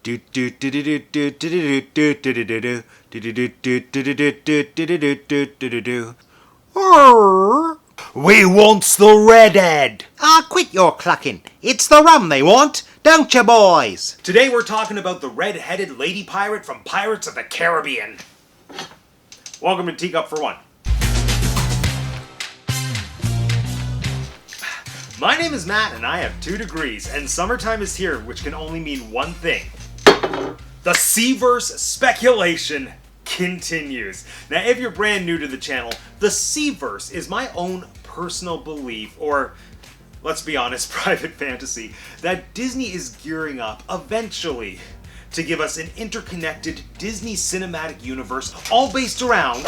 We wants the Redhead! Ah, quit your clucking. It's the rum they want, don't you, boys? Today we're talking about the red-headed lady pirate from Pirates of the Caribbean. Welcome to Teacup for One. My name is Matt and I have 2 degrees, and summertime is here, which can only mean one thing. The SEAverse speculation continues. Now, if you're brand new to the channel, the SEAverse is my own personal belief, or let's be honest, private fantasy, that Disney is gearing up eventually to give us an interconnected Disney cinematic universe all based around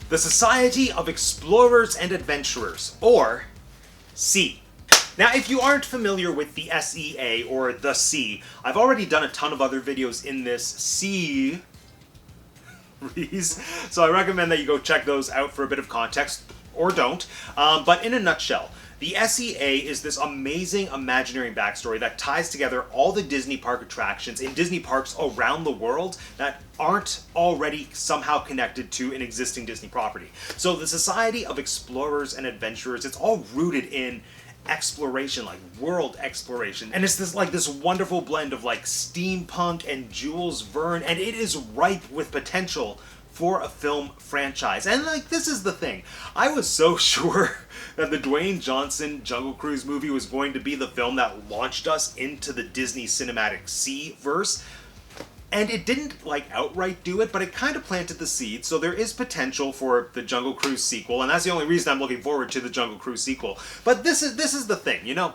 the Society of Explorers and Adventurers, or SEA. Now, if you aren't familiar with the SEA, or the SEA, I've already done a ton of other videos in this SEA, so I recommend that you go check those out for a bit of context, or don't. But in a nutshell, the SEA is this amazing Imagineering backstory that ties together all the Disney park attractions in Disney parks around the world that aren't already somehow connected to an existing Disney property. So the Society of Explorers and Adventurers, it's all rooted in exploration, like world exploration, and it's this wonderful blend of like steampunk and Jules Verne, and it is ripe with potential for a film franchise. And like, this is the thing, I was so sure that the Dwayne Johnson Jungle Cruise movie was going to be the film that launched us into the Disney cinematic SEAverse. And it didn't, like, outright do it, but it kind of planted the seed, so there is potential for the Jungle Cruise sequel, and that's the only reason I'm looking forward to the Jungle Cruise sequel. But this is the thing, you know,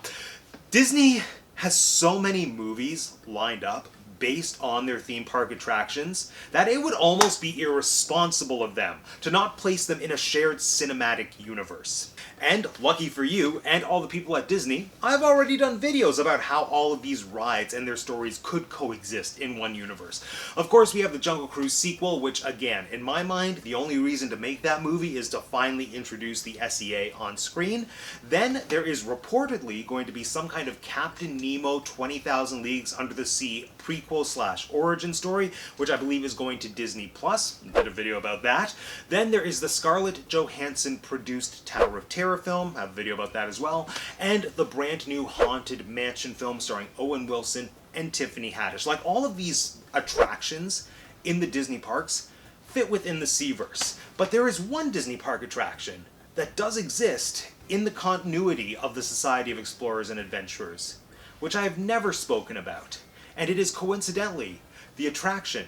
Disney has so many movies lined up based on their theme park attractions that it would almost be irresponsible of them to not place them in a shared cinematic universe. And lucky for you and all the people at Disney, I've already done videos about how all of these rides and their stories could coexist in one universe. Of course, we have the Jungle Cruise sequel, which again, in my mind, the only reason to make that movie is to finally introduce the SEA on screen. Then there is reportedly going to be some kind of Captain Nemo 20,000 Leagues Under the Sea prequel/origin story, which I believe is going to Disney+. I did a video about that. Then there is the Scarlett Johansson produced Tower of Terror film, I have a video about that as well, and the brand new Haunted Mansion film starring Owen Wilson and Tiffany Haddish. Like, all of these attractions in the Disney parks fit within the SEAverse. But there is one Disney park attraction that does exist in the continuity of the Society of Explorers and Adventurers, which I have never spoken about. And it is coincidentally the attraction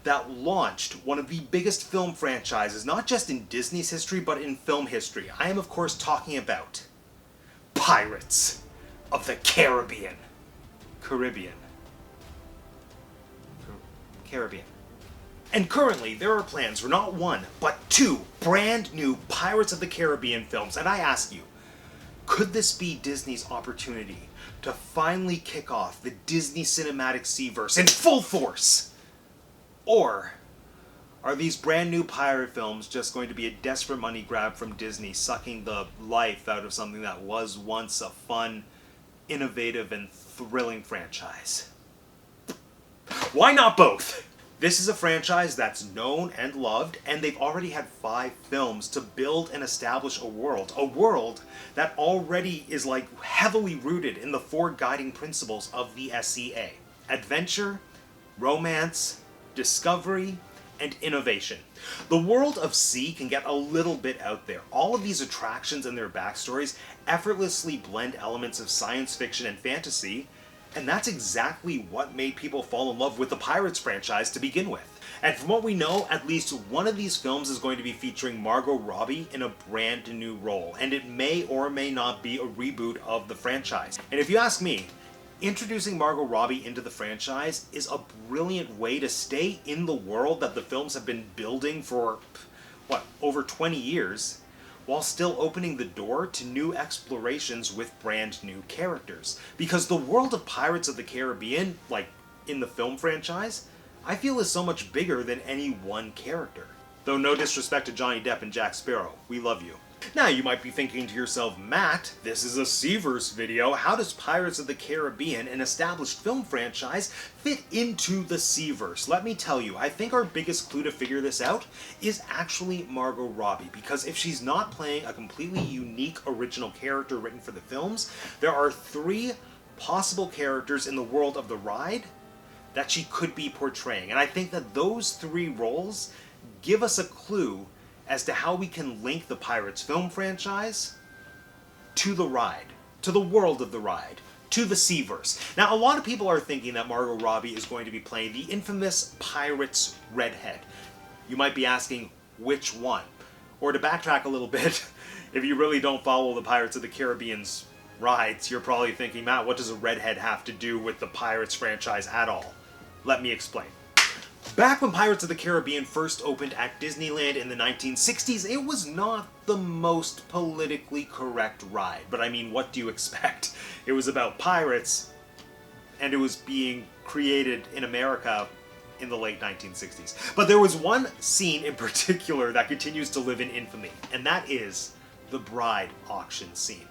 that launched one of the biggest film franchises, not just in Disney's history, but in film history. I am, of course, talking about Pirates of the Caribbean. Caribbean. And currently, there are plans for not 1, but 2 brand new Pirates of the Caribbean films. And I ask you, could this be Disney's opportunity to finally kick off the Disney Cinematic SEAverse in full force? Or are these brand new pirate films just going to be a desperate money grab from Disney, sucking the life out of something that was once a fun, innovative, and thrilling franchise? Why not both? This is a franchise that's known and loved, and they've already had 5 films to build and establish a world that already is like heavily rooted in the 4 guiding principles of the SEA: adventure, romance, discovery, and innovation. The world of SEA can get a little bit out there. All of these attractions and their backstories effortlessly blend elements of science fiction and fantasy, and that's exactly what made people fall in love with the Pirates franchise to begin with. And from what we know, at least one of these films is going to be featuring Margot Robbie in a brand new role, and it may or may not be a reboot of the franchise. And if you ask me, introducing Margot Robbie into the franchise is a brilliant way to stay in the world that the films have been building for, over 20 years, while still opening the door to new explorations with brand new characters. Because the world of Pirates of the Caribbean, like in the film franchise, I feel is so much bigger than any one character. Though no disrespect to Johnny Depp and Jack Sparrow, we love you. Now you might be thinking to yourself, Matt, this is a SEAverse video. How does Pirates of the Caribbean, an established film franchise, fit into the SEAverse? Let me tell you, I think our biggest clue to figure this out is actually Margot Robbie, because if she's not playing a completely unique original character written for the films, there are 3 possible characters in the world of the ride that she could be portraying. And I think that those 3 roles give us a clue as to how we can link the Pirates film franchise to the ride, to the world of the ride, to the SEAverse. Now, a lot of people are thinking that Margot Robbie is going to be playing the infamous Pirates Redhead. You might be asking, which one? Or to backtrack a little bit, if you really don't follow the Pirates of the Caribbean's rides, you're probably thinking, Matt, what does a redhead have to do with the Pirates franchise at all? Let me explain. Back when Pirates of the Caribbean first opened at Disneyland in the 1960s, it was not the most politically correct ride. But I mean, what do you expect? It was about pirates, and it was being created in America in the late 1960s. But there was one scene in particular that continues to live in infamy, and that is the bride auction scene.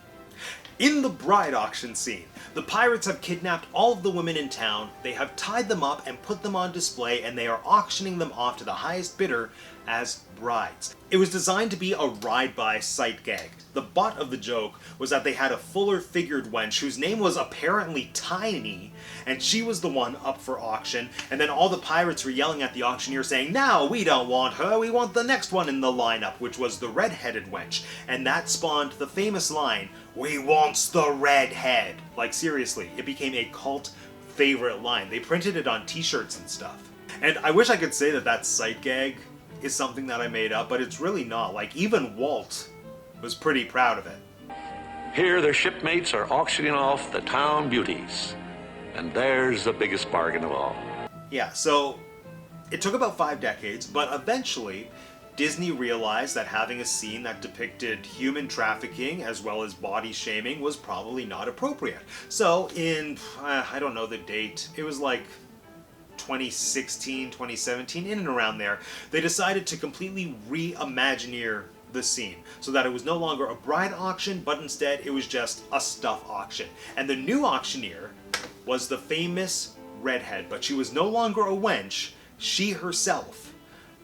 In the bride auction scene, the pirates have kidnapped all of the women in town, they have tied them up and put them on display, and they are auctioning them off to the highest bidder as brides. It was designed to be a ride-by sight gag. The butt of the joke was that they had a fuller-figured wench whose name was apparently Tiny, and she was the one up for auction, and then all the pirates were yelling at the auctioneer saying, "No, we don't want her, we want the next one in the lineup," which was the red-headed wench, and that spawned the famous line, "We wants the redhead." Like seriously, it became a cult favorite line. They printed it on t-shirts and stuff. And I wish I could say that that sight gag is something that I made up, but it's really not. Like, even Walt was pretty proud of it. Here their shipmates are auctioning off the town beauties. And there's the biggest bargain of all. Yeah, so it took about 5 decades, but eventually Disney realized that having a scene that depicted human trafficking as well as body shaming was probably not appropriate. So in, I don't know the date, it was like 2016, 2017, in and around there, they decided to completely reimagineer the scene so that it was no longer a bride auction, but instead it was just a stuff auction. And the new auctioneer was the famous Redhead, but she was no longer a wench, she herself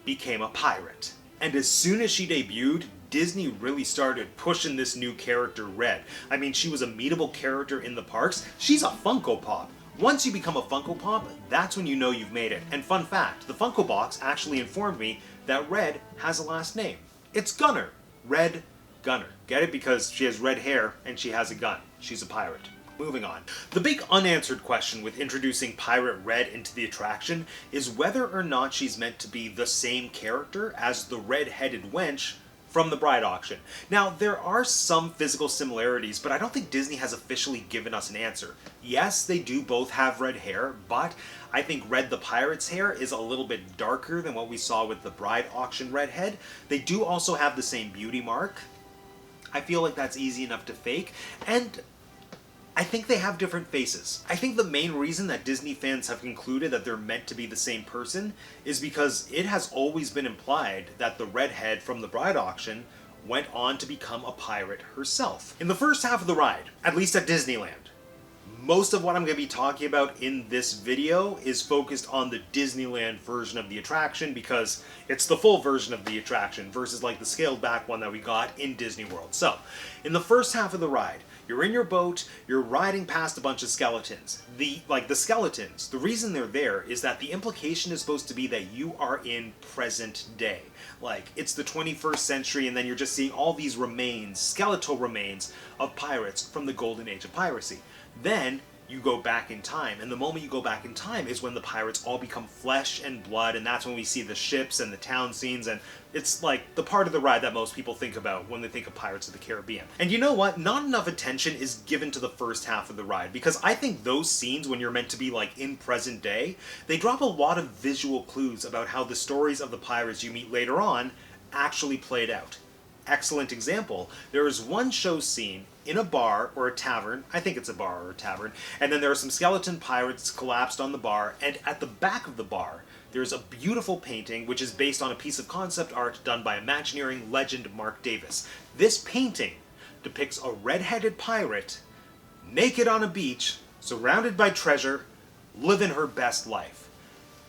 became a pirate. And as soon as she debuted, Disney really started pushing this new character Red. I mean, she was a meetable character in the parks. She's a Funko Pop. Once you become a Funko Pop, that's when you know you've made it. And fun fact, the Funko Box actually informed me that Red has a last name. It's Gunner. Red Gunner. Get it? Because she has red hair and she has a gun. She's a pirate. Moving on. The big unanswered question with introducing Pirate Red into the attraction is whether or not she's meant to be the same character as the red-headed wench from the bride auction. Now, there are some physical similarities, but I don't think Disney has officially given us an answer. Yes, they do both have red hair, but I think Red the Pirate's hair is a little bit darker than what we saw with the bride auction redhead. They do also have the same beauty mark. I feel like that's easy enough to fake, and I think they have different faces. I think the main reason that Disney fans have concluded that they're meant to be the same person is because it has always been implied that the redhead from the bride auction went on to become a pirate herself. In the first half of the ride, at least at Disneyland, most of what I'm going to be talking about in this video is focused on the Disneyland version of the attraction because it's the full version of the attraction versus like the scaled back one that we got in Disney World. So, in the first half of the ride, you're in your boat, you're riding past a bunch of skeletons. The skeletons, the reason they're there is that the implication is supposed to be that you are in present day. Like, it's the 21st century and then you're just seeing all these remains, skeletal remains of pirates from the golden age of piracy. Then you go back in time, and the moment you go back in time is when the pirates all become flesh and blood, and that's when we see the ships and the town scenes, and it's like the part of the ride that most people think about when they think of Pirates of the Caribbean. And you know what? Not enough attention is given to the first half of the ride, because I think those scenes when you're meant to be like in present day, they drop a lot of visual clues about how the stories of the pirates you meet later on actually played out. Excellent example, there is one show scene in a bar or a tavern. I think it's a bar or a tavern. And then there are some skeleton pirates collapsed on the bar, and at the back of the bar, there's a beautiful painting which is based on a piece of concept art done by Imagineering legend Mark Davis. This painting depicts a red-headed pirate, naked on a beach, surrounded by treasure, living her best life.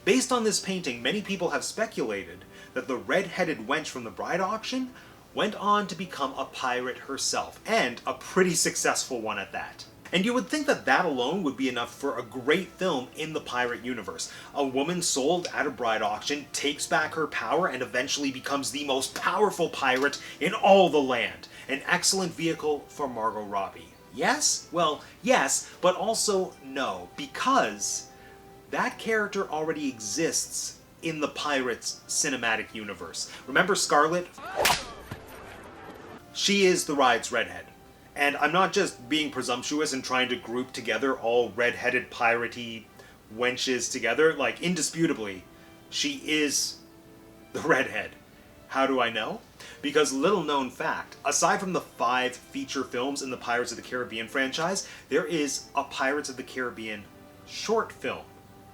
Based on this painting, many people have speculated that the red-headed wench from the bride auction went on to become a pirate herself, and a pretty successful one at that. And you would think that that alone would be enough for a great film in the pirate universe. A woman sold at a bride auction takes back her power and eventually becomes the most powerful pirate in all the land. An excellent vehicle for Margot Robbie. Yes? Well, yes, but also no, because that character already exists in the Pirates cinematic universe. Remember Scarlet? She is the ride's Redhead. And I'm not just being presumptuous and trying to group together all red-headed piratey wenches together. Like, indisputably, she is the Redhead. How do I know? Because, little known fact, aside from the 5 feature films in the Pirates of the Caribbean franchise, there is a Pirates of the Caribbean short film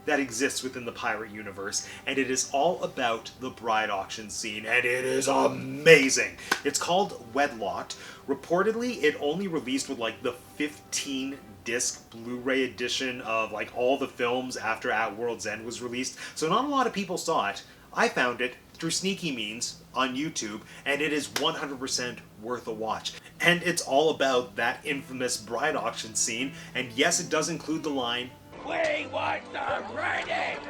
that exists within the pirate universe, and it is all about the bride auction scene, and it is amazing. It's called Wedlocked. Reportedly, it only released with like the 15-disc Blu-ray edition of like all the films after At World's End was released, so not a lot of people saw it. I found it through sneaky means on YouTube, and it is 100% worth a watch. And it's all about that infamous bride auction scene, and yes, it does include the line, "We want the Redhead!"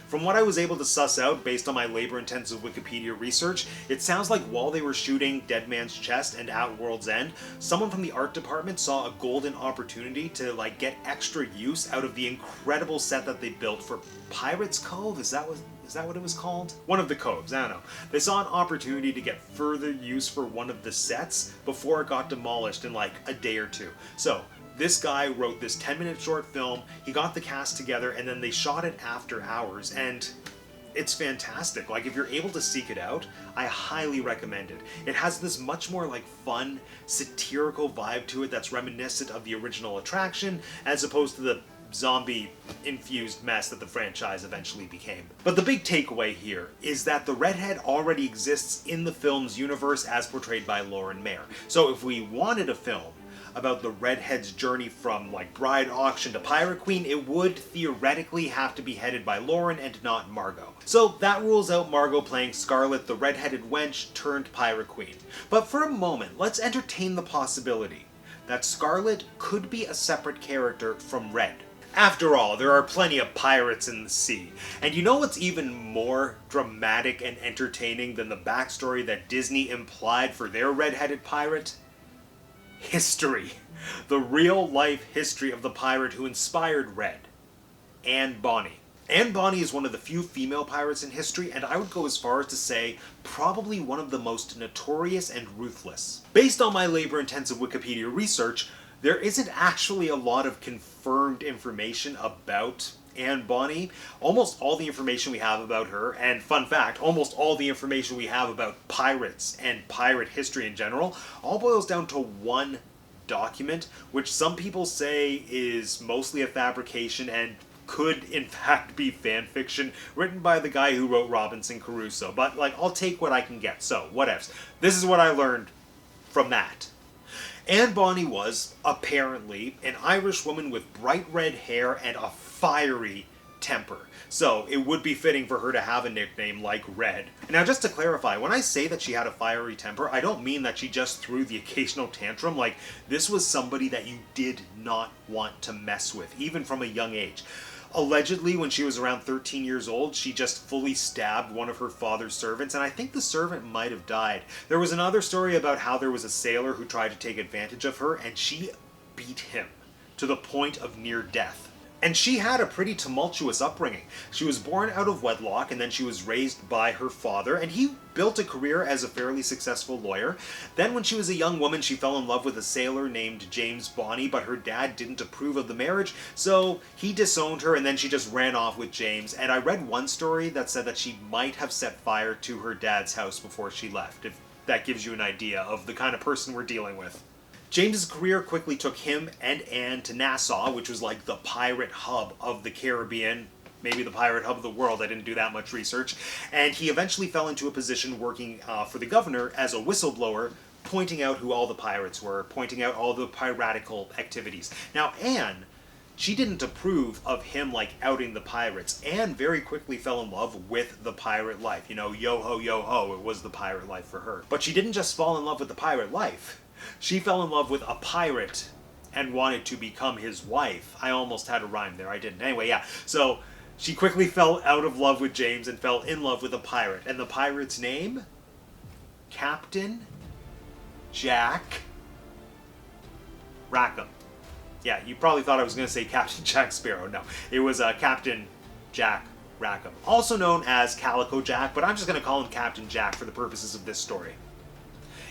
From what I was able to suss out based on my labor-intensive Wikipedia research, it sounds like while they were shooting Dead Man's Chest and At World's End, someone from the art department saw a golden opportunity to like get extra use out of the incredible set that they built for Pirates Cove. Is that what it was called? One of the coves, I don't know. They saw an opportunity to get further use for one of the sets before it got demolished in like a day or two. So this guy wrote this 10-minute short film, he got the cast together, and then they shot it after hours, and it's fantastic. Like, if you're able to seek it out, I highly recommend it. It has this much more, like, fun, satirical vibe to it that's reminiscent of the original attraction, as opposed to the zombie-infused mess that the franchise eventually became. But the big takeaway here is that the Redhead already exists in the film's universe as portrayed by Lauren Mayer. So if we wanted a film about the Redhead's journey from like bride auction to pirate queen, it would theoretically have to be headed by Lauren and not Margot. So that rules out Margot playing Scarlet, the red-headed wench turned pirate queen. But for a moment, let's entertain the possibility that Scarlet could be a separate character from Red. After all, there are plenty of pirates in the sea. And you know what's even more dramatic and entertaining than the backstory that Disney implied for their red-headed pirate? History. The real-life history of the pirate who inspired Red. Anne Bonny. Anne Bonny is one of the few female pirates in history, and I would go as far as to say probably one of the most notorious and ruthless. Based on my labor-intensive Wikipedia research, there isn't actually a lot of confirmed information about Anne Bonny. Almost all the information we have about her, and fun fact, almost all the information we have about pirates and pirate history in general, all boils down to one document, which some people say is mostly a fabrication and could in fact be fan fiction written by the guy who wrote Robinson Crusoe. But like, I'll take what I can get, so whatevs. This is what I learned from that. Anne Bonny was, apparently, an Irish woman with bright red hair and a fiery temper. So it would be fitting for her to have a nickname like Red. Now just to clarify, when I say that she had a fiery temper, I don't mean that she just threw the occasional tantrum. Like, this was somebody that you did not want to mess with, even from a young age. Allegedly, when she was around 13 years old, she just fully stabbed one of her father's servants, and I think the servant might have died. There was another story about how there was a sailor who tried to take advantage of her, and she beat him to the point of near death. And she had a pretty tumultuous upbringing. She was born out of wedlock, and then she was raised by her father, and he built a career as a fairly successful lawyer. Then when she was a young woman, she fell in love with a sailor named James Bonny, but her dad didn't approve of the marriage, so he disowned her, and then she just ran off with James. And I read one story that said that she might have set fire to her dad's house before she left, if that gives you an idea of the kind of person we're dealing with. James's career quickly took him and Anne to Nassau, which was like the pirate hub of the Caribbean, maybe the pirate hub of the world. I didn't do that much research. And he eventually fell into a position working for the governor as a whistleblower, pointing out who all the pirates were, pointing out all the piratical activities. Now, Anne, she didn't approve of him like outing the pirates. Anne very quickly fell in love with the pirate life. You know, yo ho, it was the pirate life for her. But she didn't just fall in love with the pirate life. She fell in love with a pirate and wanted to become his wife. I almost had a rhyme there, I didn't. Anyway, yeah. So she quickly fell out of love with James and fell in love with a pirate. And the pirate's name? Captain Jack Rackham. Yeah, you probably thought I was going to say Captain Jack Sparrow. No, it was Captain Jack Rackham, also known as Calico Jack, but I'm just going to call him Captain Jack for the purposes of this story.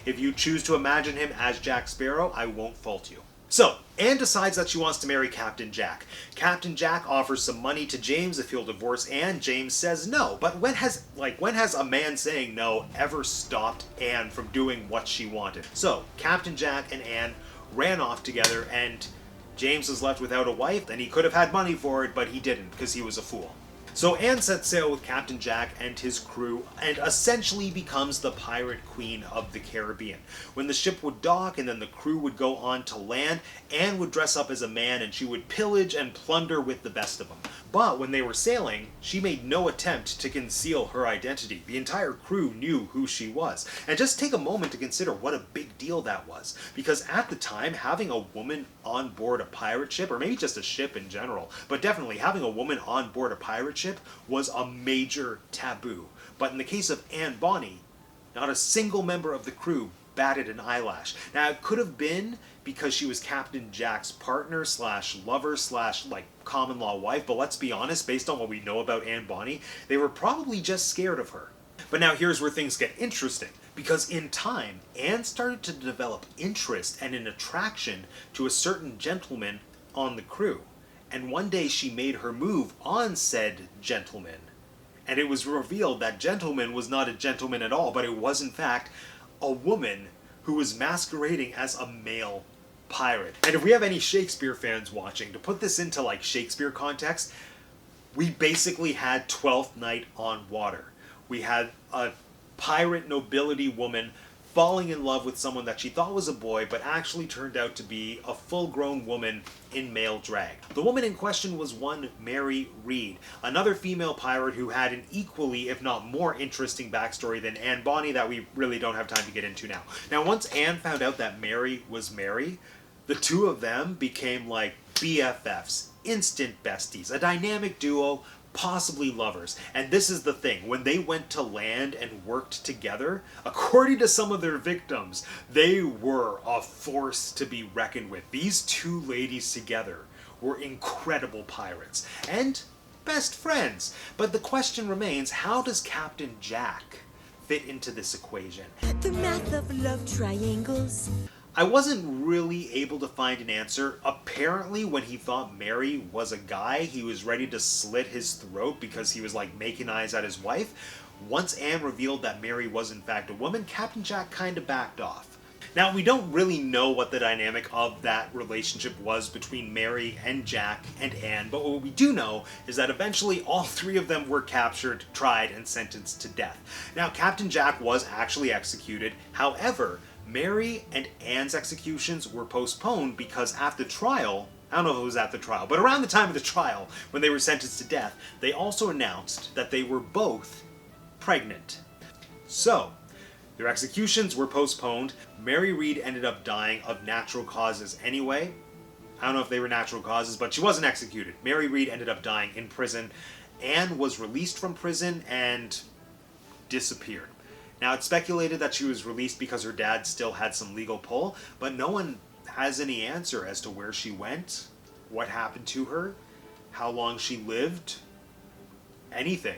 If you choose to imagine him as Jack Sparrow, I won't fault you. So, Anne decides that she wants to marry Captain Jack. Captain Jack offers some money to James if he'll divorce Anne. James says no. But when has a man saying no ever stopped Anne from doing what she wanted? So, Captain Jack and Anne ran off together, and James was left without a wife, and he could have had money for it, but he didn't because he was a fool. So Anne sets sail with Captain Jack and his crew and essentially becomes the pirate queen of the Caribbean. When the ship would dock and then the crew would go on to land, Anne would dress up as a man and she would pillage and plunder with the best of them. But when they were sailing, she made no attempt to conceal her identity. The entire crew knew who she was. And just take a moment to consider what a big deal that was. Because at the time, having a woman on board a pirate ship, or maybe just a ship in general, but definitely having a woman on board a pirate ship was a major taboo. But in the case of Anne Bonny, not a single member of the crew batted an eyelash. Now, it could have been because she was Captain Jack's partner slash lover slash like common law wife, but let's be honest, based on what we know about Anne Bonny, they were probably just scared of her. But now here's where things get interesting, because in time, Anne started to develop interest and an attraction to a certain gentleman on the crew. And one day she made her move on said gentleman. And it was revealed that gentleman was not a gentleman at all, but it was in fact a woman who was masquerading as a male pirate. And if we have any Shakespeare fans watching, to put this into like Shakespeare context, we basically had Twelfth Night on Water. We had a pirate nobility woman falling in love with someone that she thought was a boy, but actually turned out to be a full-grown woman in male drag. The woman in question was one Mary Read, another female pirate who had an equally, if not more interesting backstory than Anne Bonny that we really don't have time to get into now. Now, once Anne found out that Mary was Mary, the two of them became like BFFs, instant besties, a dynamic duo, possibly lovers. And this is the thing, when they went to land and worked together, according to some of their victims, they were a force to be reckoned with. These two ladies together were incredible pirates and best friends. But the question remains, how does Captain Jack fit into this equation? The math of love triangles. I wasn't really able to find an answer. Apparently, when he thought Mary was a guy, he was ready to slit his throat because he was like making eyes at his wife. Once Anne revealed that Mary was in fact a woman, Captain Jack kind of backed off. Now, we don't really know what the dynamic of that relationship was between Mary and Jack and Anne, but what we do know is that eventually all three of them were captured, tried, and sentenced to death. Now, Captain Jack was actually executed. However, Mary and Anne's executions were postponed because at the trial, I don't know if it was at the trial, but around the time of the trial, when they were sentenced to death, they also announced that they were both pregnant. So, their executions were postponed. Mary Read ended up dying of natural causes anyway. I don't know if they were natural causes, but she wasn't executed. Mary Read ended up dying in prison. Anne was released from prison and disappeared. Now, it's speculated that she was released because her dad still had some legal pull, but no one has any answer as to where she went, what happened to her, how long she lived, anything.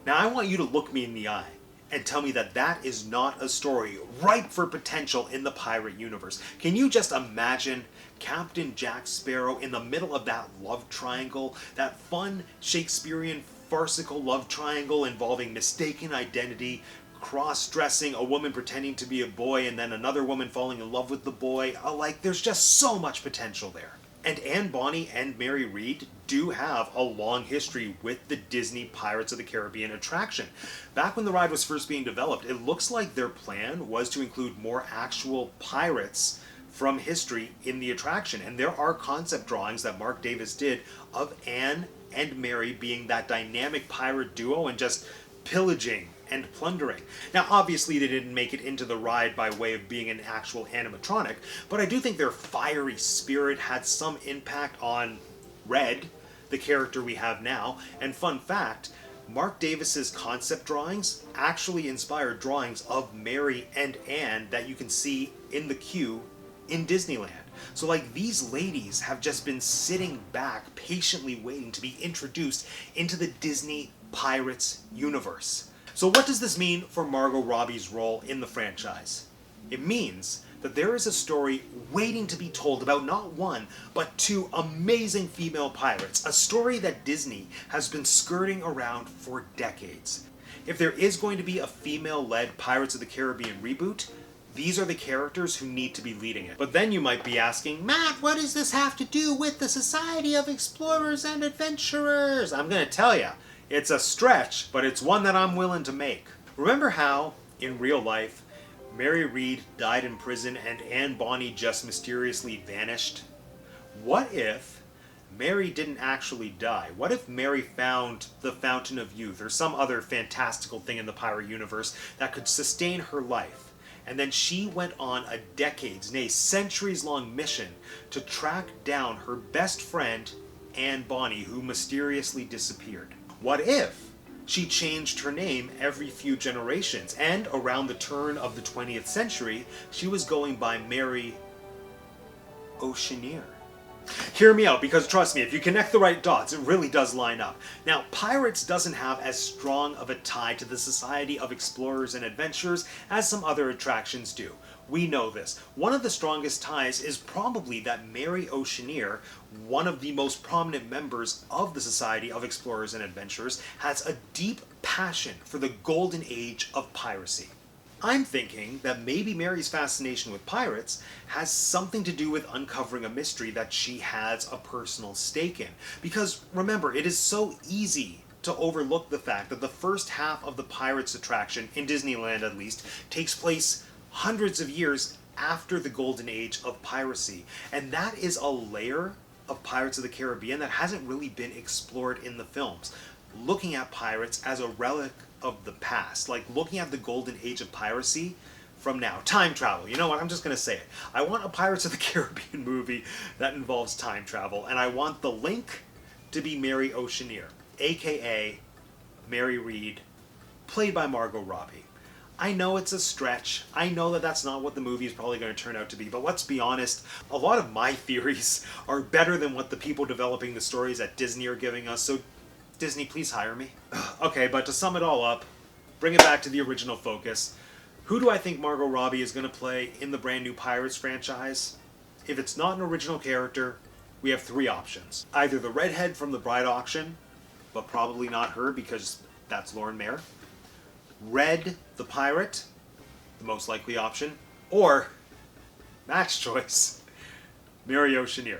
Now, I want you to look me in the eye and tell me that that is not a story ripe for potential in the pirate universe. Can you just imagine Captain Jack Sparrow in the middle of that love triangle, that fun Shakespearean farcical love triangle involving mistaken identity, cross-dressing, a woman pretending to be a boy, and then another woman falling in love with the boy. Like, there's just so much potential there. And Anne Bonny and Mary Read do have a long history with the Disney Pirates of the Caribbean attraction. Back when the ride was first being developed, it looks like their plan was to include more actual pirates from history in the attraction. And there are concept drawings that Mark Davis did of Anne and Mary being that dynamic pirate duo and just pillaging and plundering. Now, obviously, they didn't make it into the ride by way of being an actual animatronic, but I do think their fiery spirit had some impact on Red, the character we have now. And fun fact, Mark Davis's concept drawings actually inspired drawings of Mary and Anne that you can see in the queue in Disneyland. So like, these ladies have just been sitting back patiently waiting to be introduced into the Disney Pirates universe. So what does this mean for Margot Robbie's role in the franchise? It means that there is a story waiting to be told about not one, but two amazing female pirates, a story that Disney has been skirting around for decades. If there is going to be a female-led Pirates of the Caribbean reboot, these are the characters who need to be leading it. But then you might be asking, Matt, what does this have to do with the Society of Explorers and Adventurers? I'm going to tell you. It's a stretch, but it's one that I'm willing to make. Remember how, in real life, Mary Read died in prison and Anne Bonny just mysteriously vanished? What if Mary didn't actually die? What if Mary found the Fountain of Youth or some other fantastical thing in the pirate universe that could sustain her life? And then she went on a decades, nay centuries-long mission to track down her best friend, Anne Bonny, who mysteriously disappeared. What if she changed her name every few generations, and around the turn of the 20th century, she was going by Mary Oceaneer? Hear me out, because trust me, if you connect the right dots, it really does line up. Now, Pirates doesn't have as strong of a tie to the Society of Explorers and Adventurers as some other attractions do. We know this. One of the strongest ties is probably that Mary Oceaneer, one of the most prominent members of the Society of Explorers and Adventurers, has a deep passion for the golden age of piracy. I'm thinking that maybe Mary's fascination with pirates has something to do with uncovering a mystery that she has a personal stake in. Because remember, it is so easy to overlook the fact that the first half of the Pirates attraction, in Disneyland at least, takes place hundreds of years after the golden age of piracy. And that is a layer of Pirates of the Caribbean that hasn't really been explored in the films. Looking at pirates as a relic of the past, like looking at the golden age of piracy from now. Time travel. You know what? I'm just going to say it. I want a Pirates of the Caribbean movie that involves time travel, and I want the link to be Mary Oceaneer, aka Mary Read, played by Margot Robbie. I know it's a stretch. I know that that's not what the movie is probably going to turn out to be, but let's be honest, a lot of my theories are better than what the people developing the stories at Disney are giving us, so Disney, please hire me. Okay, but to sum it all up, bring it back to the original focus. Who do I think Margot Robbie is going to play in the brand new Pirates franchise? If it's not an original character, we have three options. Either the Redhead from the Bride Auction, but probably not her because that's Lauren Mayer. Red the Pirate, the most likely option. Or, match choice, Mary Oceaneer.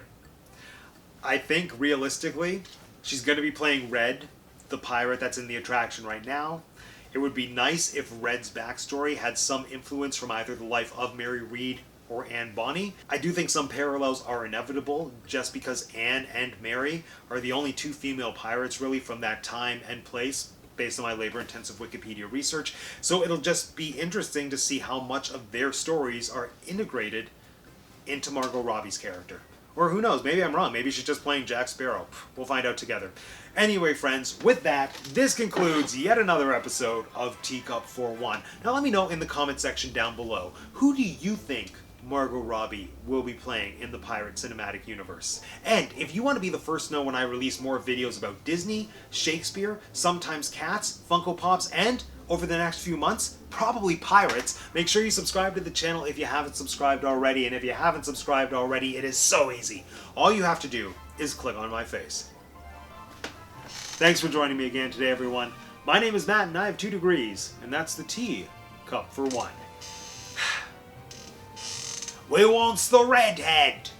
I think, realistically, she's going to be playing Red, the pirate that's in the attraction right now. It would be nice if Red's backstory had some influence from either the life of Mary Read or Anne Bonny. I do think some parallels are inevitable, just because Anne and Mary are the only two female pirates really from that time and place, based on my labor-intensive Wikipedia research. So it'll just be interesting to see how much of their stories are integrated into Margot Robbie's character. Or who knows, maybe I'm wrong. Maybe she's just playing Jack Sparrow. We'll find out together. Anyway, friends, with that, this concludes yet another episode of Teacup for One. Now let me know in the comment section down below, who do you think Margot Robbie will be playing in the Pirate Cinematic Universe? And if you want to be the first to know when I release more videos about Disney, Shakespeare, sometimes cats, Funko Pops, and over the next few months, probably pirates, make sure you subscribe to the channel if you haven't subscribed already. And if you haven't subscribed already, it is so easy. All you have to do is click on my face. Thanks for joining me again today, everyone. My name is Matt, and I have 2 degrees, and that's the Teacup for 1. We wants the Redhead.